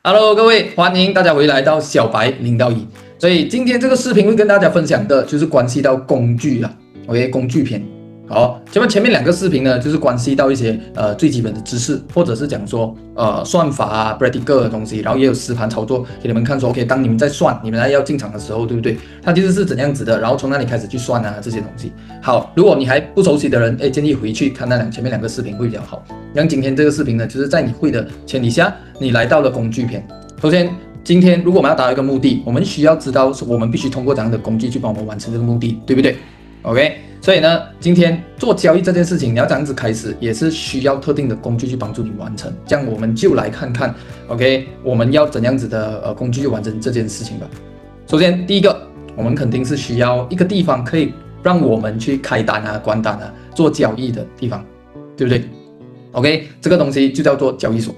Hello，各位，欢迎大家回来到小白0到1。所以今天这个视频会跟大家分享的就是关系到工具啦，OK，工具篇。好，前面两个视频呢，就是关系到一些最基本的知识，或者是讲说算法啊 practical 的东西，然后也有实盘操作给你们看说，OK，当你们在算，你们要进场的时候，对不对？它其实是怎样子的，然后从哪里开始去算啊这些东西。好，如果你还不熟悉的人，建议回去看前面两个视频会比较好。像今天这个视频呢，就是在你会的前提下，你来到了工具篇。首先，今天如果我们要达到一个目的，我们需要知道我们必须通过怎样的工具去帮我们完成这个目的，对不对 ？OK， 所以呢，今天做交易这件事情，你要这样子开始，也是需要特定的工具去帮助你完成。这样我们就来看看 ，OK， 我们要怎样子的工具去完成这件事情吧。首先，第一个，我们肯定是需要一个地方可以让我们去开单啊、关单啊、做交易的地方，对不对 ？OK， 这个东西就叫做交易所。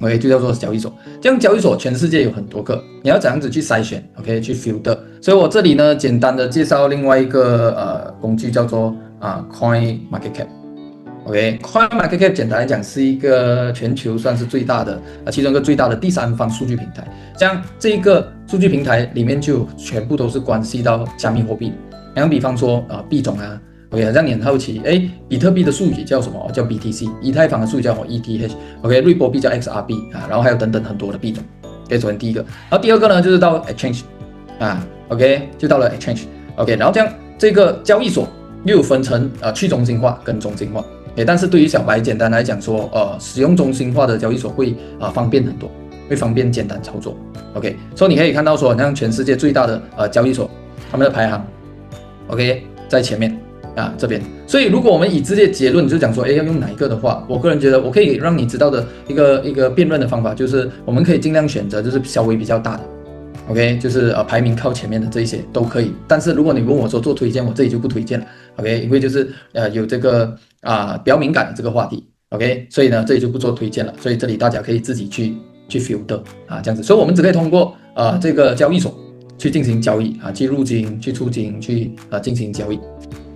OK， 就叫做交易所。这样交易所全世界有很多个，你要怎样子去筛选 ？OK， 去 filter。所以我这里呢，简单的介绍另外一个工具叫做Coin Market Cap。OK，Coin Market Cap 简单来讲是一个全球算是最大的其中一个最大的第三方数据平台。像这个数据平台里面就全部都是关系到加密货币，像比方说币种啊。OK， 让你很好奇，比特币的术语叫什么？叫 BTC， 以太坊的术语叫 ETH，OK， 瑞波币叫 XRP 然后还有等等很多的币种。OK， 首先第一个，然后第二个呢，就是到 Exchange OK， 就到了 Exchange，OK， 然后这样这个交易所又有分成去中心化跟中心化。但是对于小白简单来讲说，使用中心化的交易所会方便很多，会方便简单操作。OK， 所以你可以看到说，像全世界最大的交易所，他们的排行 OK 在前面。这边，所以如果我们以这些结论就讲说，要用哪一个的话，我个人觉得我可以让你知道的一个辩论的方法，就是我们可以尽量选择就是稍微比较大的 ，OK， 就是排名靠前面的这一些都可以。但是如果你问我说做推荐，我这里就不推荐了 ，OK， 因为就是有这个比较敏感的这个话题 ，OK， 所以呢这里就不做推荐了。所以这里大家可以自己去 filter 这样子，所以我们只可以通过这个交易所去进行交易去入金、去出金、去进行交易。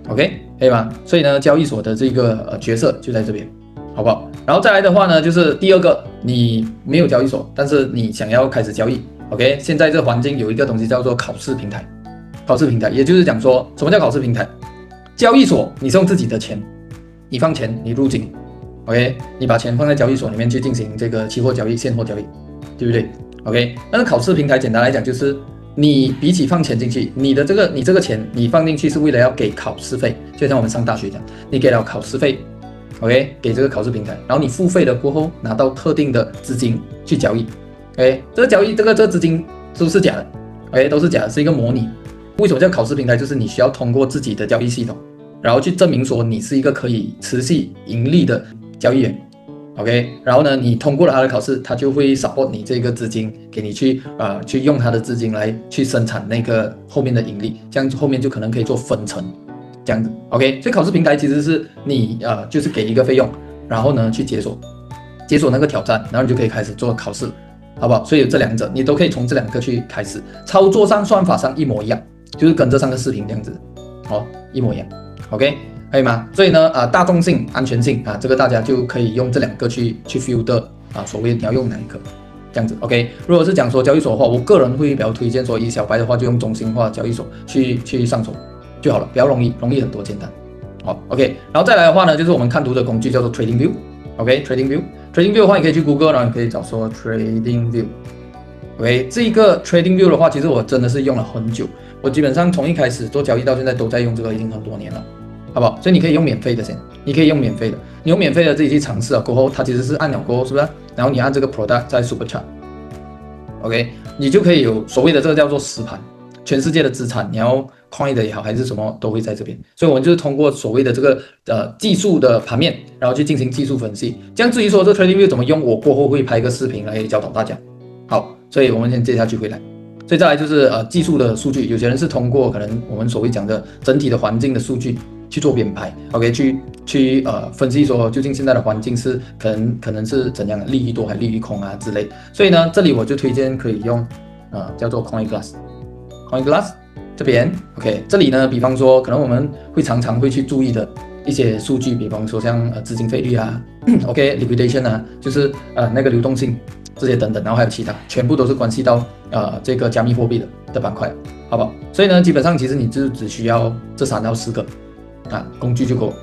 OK， 可以吗？所以呢，交易所的这个角色就在这边，好不好？然后再来的话呢，就是第二个，你没有交易所，但是你想要开始交易 ，OK？ 现在这个环境有一个东西叫做考试平台，考试平台，也就是讲说，什么叫考试平台？交易所你是用自己的钱，你放钱，你入金 ，OK？ 你把钱放在交易所里面去进行这个期货交易、现货交易，对不对 ？OK？ 但是考试平台简单来讲就是。你比起放钱进去，你这个钱你放进去是为了要给考试费，就像我们上大学讲，你给了考试费 ，OK， 给这个考试平台，然后你付费了过后拿到特定的资金去交易 ，OK， 这个交易这个资金都是假的 ，OK， 都是假的，是一个模拟。为什么叫考试平台？就是你需要通过自己的交易系统，然后去证明说你是一个可以持续盈利的交易员。OK， 然后呢，你通过了他的考试，他就会 support 你这个资金，给你去用他的资金来去生产那个后面的盈利，这样后面就可能可以做分成，这样子。OK， 所以考试平台其实是你就是给一个费用，然后呢去解锁那个挑战，然后你就可以开始做考试，好不好？所以这两者你都可以从这两个去开始，操作上、算法上一模一样，就是跟这上个视频这样子，一模一样。OK。可以吗？所以呢，大众性、安全性这个大家就可以用这两个去 filter 所谓你要用哪一个，这样子 OK。如果是讲说交易所的话，我个人会比较推荐说，以小白的话就用中心化交易所去上手就好了，比较容易很多，简单。好 OK， 然后再来的话呢，就是我们看图的工具叫做 Trading View。OK，Trading View 的话，你可以去 Google， 然后你可以找说 Trading View。OK， 这个 Trading View 的话，其实我真的是用了很久，我基本上从一开始做交易到现在都在用这个，已经很多年了。好不好？所以你可以用免费的先，你可以用免费的，你用免费的自己去尝试了过后，它其实是按了过后，是不是？然后你按这个 product 在 super chart，OK， 你就可以有所谓的这个叫做实盘，全世界的资产，你要 coin 的也好，还是什么都会在这边。所以我们就是通过所谓的这个技术的盘面，然后去进行技术分析。这样至于说这 Trading View 怎么用，我过后会拍一个视频来教导大家。好，所以我们先接下去回来。所以再来就是技术的数据，有些人是通过可能我们所谓讲的整体的环境的数据。去做编排 ，OK， 去分析说究竟现在的环境是可能是怎样的，利益多还是利益空之类的。所以呢，这里我就推荐可以用叫做 Coin Glass 这边 ，OK， 这里呢，比方说可能我们会常常会去注意的一些数据，比方说像资金费率啊，OK liquidation 啊，就是那个流动性这些等等，然后还有其他，全部都是关系到这个加密货币的板块，好不好？所以呢，基本上其实你就只需要这3到4个工具就够了，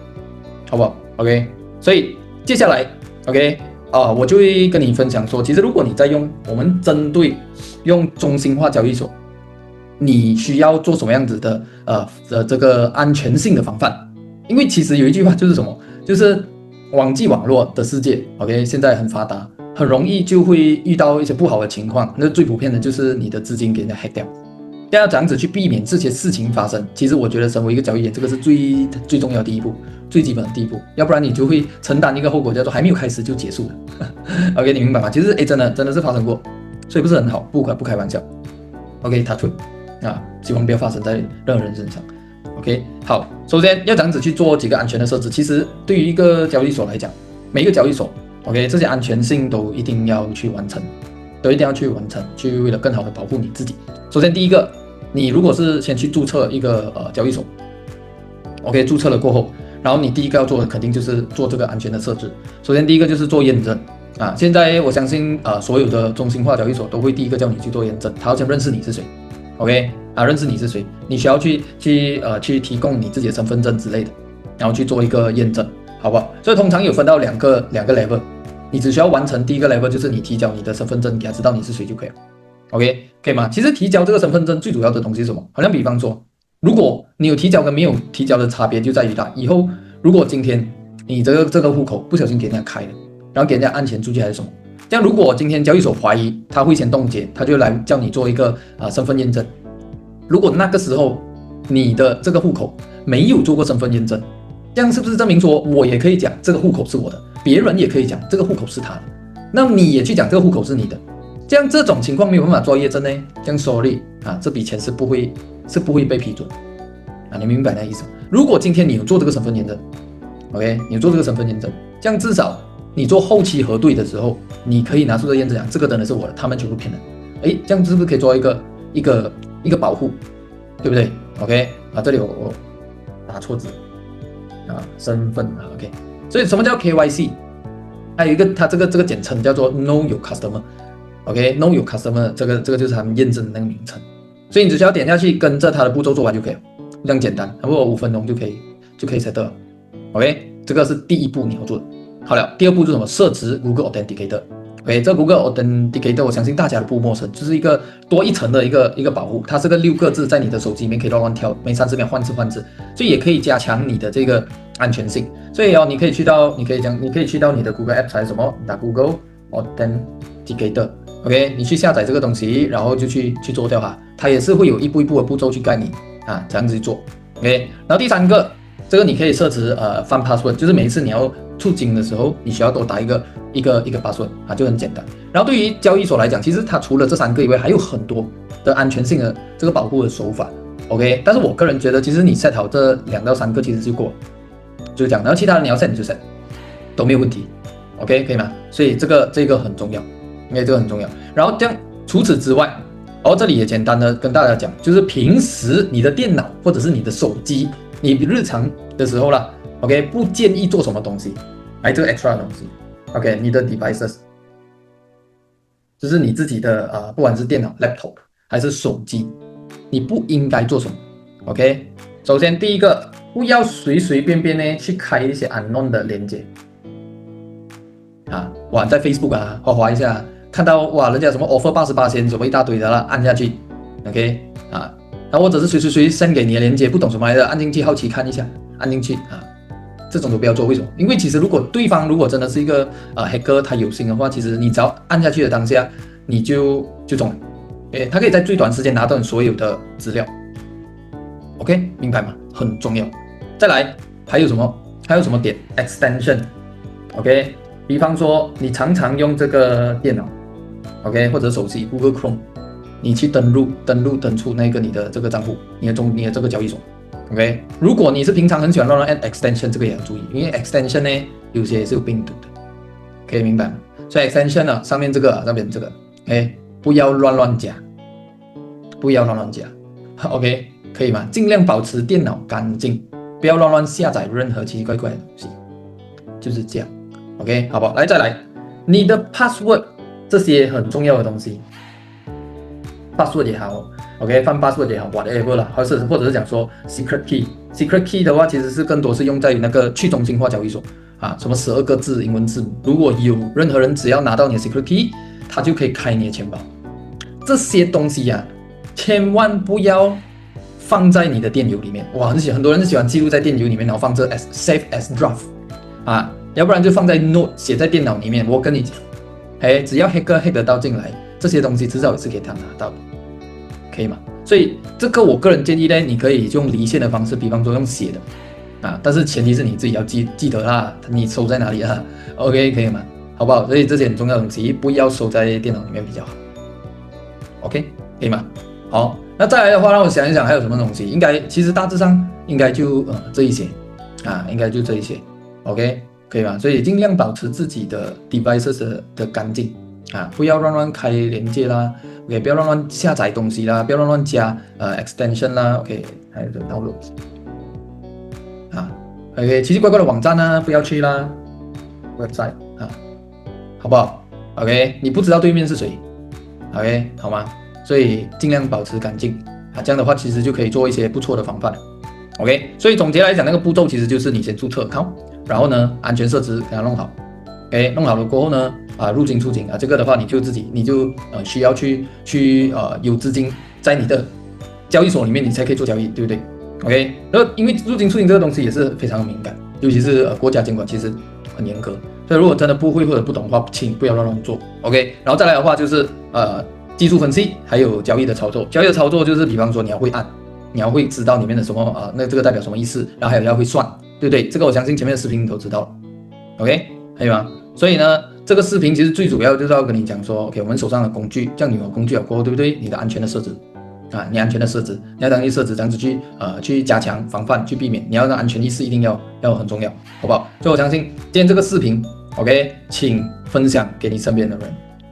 好不好 ？OK， 所以接下来 OK 我就会跟你分享说，其实如果你在我们针对用中心化交易所，你需要做什么样子的这个安全性的防范？因为其实有一句话就是什么，就是网际网络的世界 ，OK， 现在很发达，很容易就会遇到一些不好的情况。那最普遍的就是你的资金给人家 hack 掉。要这样子去避免这些事情发生，其实我觉得身为一个交易员，这个是最重要的第一步，最基本的第一步，要不然你就会承担一个后果，叫做还没有开始就结束了。OK， 你明白吗？其实真的是发生过，所以不是很好，不开玩笑。OK， touch wood希望不要发生在任何人身上。OK， 好，首先要这样子去做几个安全的设置。其实对于一个交易所来讲，每一个交易所 ，OK， 这些安全性都一定要去完成，去为了更好的保护你自己。首先第一个，你如果是先去注册一个交易所 ，OK， 注册了过后，然后你第一个要做的肯定就是做这个安全的设置。首先第一个就是做验证现在我相信所有的中心化交易所都会第一个叫你去做验证，他要先认识你是谁 ，OK。认识你是谁，你需要去提供你自己的身份证之类的，然后去做一个验证，好不好？所以通常有分到两个 level， 你只需要完成第一个 level， 就是你提交你的身份证，给他知道你是谁就可以了。OK， 可以吗？其实提交这个身份证最主要的东西是什么？好像比方说，如果你有提交跟没有提交的差别就在于以后如果今天你这个户口不小心给人家开了，然后给人家按钱出去还是什么，这样如果今天交易所怀疑他会先冻结，他就来叫你做一个身份验证。如果那个时候你的这个户口没有做过身份验证，这样是不是证明说我也可以讲这个户口是我的，别人也可以讲这个户口是他的，那你也去讲这个户口是你的，这样这种情况没有办法做验证呢？这样 sorry 这笔钱是不会被批准你明白那意思吗？如果今天你有做这个身份验证 ，OK， 你有做这个身份验证，这样至少你做后期核对的时候，你可以拿出这个验证讲这个真的是我的，他们全部骗人，这样是不是可以做一个保护，对不对 ？OK 这里我打错字身份OK， 所以什么叫 KYC？ 还有一个它这个简称叫做 Know Your Customer，OK，Know Your Customer 这个就是他们验证的那个名称，所以你只需要点下去跟着它的步骤做完就可以了，这样简单，差不多5分钟就可以 set 了 ，OK， 这个是第一步你要做的。好了，第二步是什么？设置 Google Authenticator。OK， 这 Google Authenticator 我相信大家都不陌生，就是一个多一层的一个保护，它是个6个字，在你的手机里面可以乱跳，每30秒换字，所以也可以加强你的这个安全性。所以你可以去到你的 Google App 还是什么，打 Google Authenticator，OK， 你去下载这个东西，然后就去做掉它也是会有一步一步的步骤去带你这样子去做 ，OK。然后第3个，这个你可以设置翻 password， 就是每一次你要出金的时候，你需要多打一个 password 就很简单。然后对于交易所来讲，其实它除了这3个以外，还有很多的安全性的这个保护的手法 ，OK。但是我个人觉得，其实你 set 好这2到3个其实就够了，就是这样。然后其他的你要 set 你就 set， 都没有问题 ，OK， 可以吗？所以这个很重要，因为这个很重要。然后这样除此之外，这里也简单的跟大家讲，就是平时你的电脑或者是你的手机，你日常的时候啦 ，OK， 不建议做什么东西，这个 extra 的东西 ，OK， 你的 devices， 就是你自己的不管是电脑 laptop 还是手机，你不应该做什么 ，OK。首先第一个，不要随随便便呢去开一些 unknown 的连接，在 Facebook 滑一下，看到人家什么 offer 88%什么一大堆的啦，按下去 ，OK 然后或者是谁 send 给你的链接，不懂什么来的，按进去好奇看一下，按进去这种都不要做。为什么？因为其实对方如果真的是一个黑客，他有心的话，其实你只要按下去的当下，你就中了，他可以在最短时间拿到你所有的资料 ，OK， 明白吗？很重要。再来还有什么点 extension，OK，比方说你常常用这个电脑 ，OK， 或者手机 Google Chrome， 你去登出那个你的这个账户，你的这个交易所 ，OK。如果你是平常很喜欢乱按 extension， 这个也要注意，因为 extension 呢有些是有病毒的，可以明白吗？所以 extension 上面这个，OK， 不要乱加，OK， 可以吗？尽量保持电脑干净不要乱下载任何奇奇怪怪的东西，就是这样。OK， 好不好？来，再来，你的 password 这些很重要的东西 ，password 也好 ，OK， 放 password 也好 ，whatever 啦，或者是讲说 secret key，secret key 的话，其实是更多是用在于那个去中心化交易所啊，什么12个字英文字母，如果有任何人只要拿到你的 secret key， 他就可以开你的钱包。这些东西呀、千万不要放在你的电邮里面。哇，很多人是喜欢记录在电邮里面，然后放这 save as draft 啊，要不然就放在 note 写在电脑里面。我跟你讲，只要 hacker hack 得到进来，这些东西至少也是给他拿到的，可以吗？所以这个我个人建议呢，你可以用离线的方式，比方说用写的啊，但是前提是你自己要记得啦，你收在哪里啊 ？OK， 可以吗？好不好？所以这些很重要的东西不要收在电脑里面比较好。OK， 可以吗？好，那再来的话，让我想一想还有什么东西，其实大致上应该就这一些啊，应该就这一些。OK， 可以吗？所以尽量保持自己的 devices 的干净啊，不要乱开连接啦 ，OK， 不要乱下载东西啦，不要乱加extension 啦 ，OK， 还有download 啊 ，OK， 奇奇怪怪的网站呢不要去啦 ，website 啊，好不好 ？OK， 你不知道对面是谁 ，OK， 好吗？所以尽量保持干净啊，这样的话其实就可以做一些不错的防范。OK， 所以总结来讲，那个步骤其实就是你先注册 account， 然后呢安全设置给它弄好。OK， 弄好了过后呢，入金出金啊，这个的话你就需要去有资金在你的交易所里面，你才可以做交易，对不对 ？OK， 然后因为入金出金这个东西也是非常敏感，尤其是国家监管其实很严格，所以如果真的不会或者不懂的话，请不要乱做。OK， 然后再来的话就是技术分析还有交易的操作。交易的操作就是比方说你要会按，你要会知道里面的什么那这个代表什么意思，然后还有要会算，对不对？这个我相信前面的视频你都知道了。OK， 可以吗？所以呢，这个视频其实最主要就是要跟你讲说 ，OK， 我们手上的工具，这样你有工具了过后，对不对？你的安全的设置啊，你安全的设置，你要当去设置这样子去加强防范，去避免，你要的安全意识一定要很重要，好不好？所以我相信今天这个视频 ，OK， 请分享给你身边的人。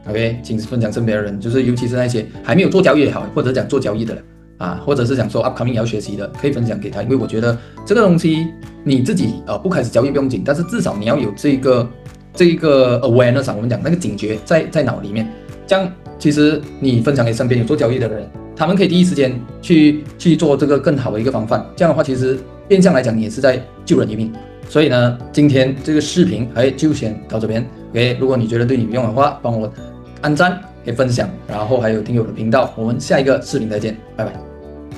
OK， 请分享身边的人，就是尤其是那些还没有做交易也好，或者讲做交易的人啊，或者是想说 upcoming 也要学习的，可以分享给他，因为我觉得这个东西你自己不开始交易不用紧，但是至少你要有这个 awareness， 我们讲那个警觉在脑里面，这样其实你分享给身边有做交易的人，他们可以第一时间去做这个更好的一个防范，这样的话其实变相来讲你也是在救人一命。所以呢，今天这个视频就先到这边。OK， 如果你觉得对你有用的话，帮我按赞、可以分享，然后还有订阅我的频道。我们下一个视频再见，拜拜。